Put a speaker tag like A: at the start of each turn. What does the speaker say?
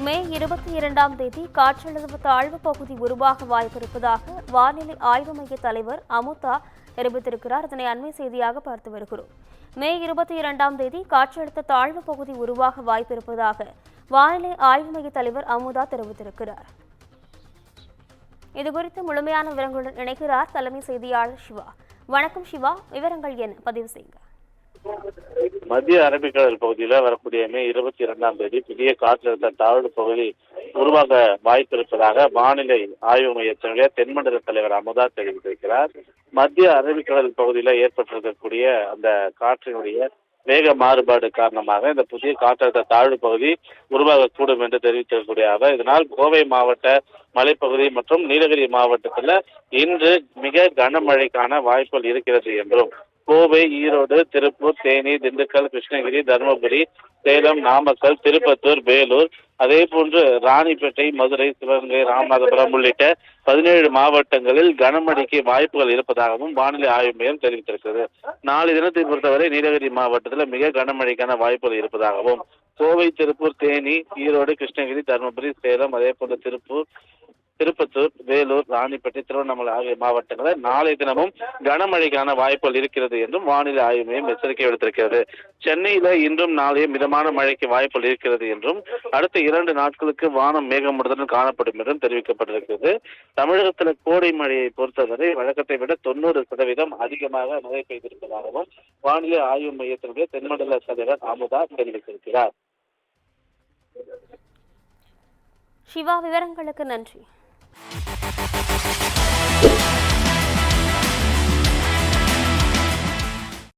A: மே 22ஆம் தேதி காற்றழுத்த தாழ்வு பகுதி உருவாக வாய்ப்பிருப்பதாக வானிலை ஆய்வு மைய தலைவர் அமுதா தெரிவித்திருக்கிறார். இதனை அண்மை செய்தியாக பார்த்து வருகிறோம். மே 22ஆம் தேதி காற்றழுத்த தாழ்வு பகுதி உருவாக வாய்ப்பிருப்பதாக வானிலை ஆய்வு மைய தலைவர் அமுதா தெரிவித்திருக்கிறார். இதுகுறித்து முழுமையான விவரங்களுடன் இணைக்கிறார் தலைமை செய்தியாளர் சிவா. வணக்கம் சிவா, விவரங்கள் என்ன பதிவு செய்யுங்க.
B: மத்திய அரபிக்கடல் பகுதியில் வரக்கூடிய மே 22ஆம் தேதி புதிய காற்றழுத்த தாழ்வு பகுதி உருவாக வாய்ப்பிருப்பதாக வானிலை ஆய்வு மையத்தினுடைய தென்மண்டல தலைவர் அமுதா தெரிவித்திருக்கிறார். மத்திய அரபிக்கடல் பகுதியில் ஏற்பட்டிருக்கக்கூடிய அந்த காற்றினுடைய வேக மாறுபாடு காரணமாக இந்த புதிய காற்றழுத்த தாழ்வு பகுதி உருவாகக்கூடும் என்று தெரிவித்திருக்கக்கூடிய இதனால் கோவை மாவட்ட மலைப்பகுதி மற்றும் நீலகிரி மாவட்டத்தில் இன்று மிக கனமழைக்கான வாய்ப்புகள் இருக்கிறது என்றும் கோவை, ஈரோடு, திருப்பூர், தேனி, திண்டுக்கல், கிருஷ்ணகிரி, தருமபுரி, சேலம், நாமக்கல், திருப்பத்தூர், வேலூர், அதே போன்று ராணிப்பேட்டை, மதுரை, சிவகங்கை, ராமநாதபுரம் உள்ளிட்ட 17 மாவட்டங்களில் கனமழைக்கு வாய்ப்புகள் இருப்பதாகவும் வானிலை ஆய்வு மையம் தெரிவித்திருக்கிறது. நாளை தினத்தை பொறுத்தவரை நீலகிரி மாவட்டத்தில் மிக கனமழைக்கான வாய்ப்புகள் இருப்பதாகவும் கோவை, திருப்பூர், தேனி, ஈரோடு, கிருஷ்ணகிரி, தருமபுரி, சேலம், அதே போன்று திருப்பத்தூர், வேலூர், ராணிப்பேட்டை, திருவண்ணாமலை ஆகிய மாவட்டங்களில் நாளை தினமும் கனமழைக்கான வாய்ப்புகள் இருக்கிறது என்றும் வானிலை ஆய்வு மையம் எச்சரிக்கை விடுத்திருக்கிறது. சென்னையில இன்றும் நாளையும் மிதமான மழைக்கு வாய்ப்புகள் இருக்கிறது என்றும் அடுத்த 2 நாட்களுக்கு வானம் மேகமூட்டத்துடன் காணப்படும் என்றும் தெரிவிக்கப்பட்டிருக்கிறது. தமிழகத்தில் கோடை மழையை பொறுத்தவரை வழக்கத்தை விட 90% அதிகமாக மழை பெய்திருப்பதாகவும் வானிலை ஆய்வு மையத்தினுடைய தென்மண்டல தலைவர் அமுதா தெரிவித்திருக்கிறார்.
A: சிவா, விவரங்களுக்கு நன்றி.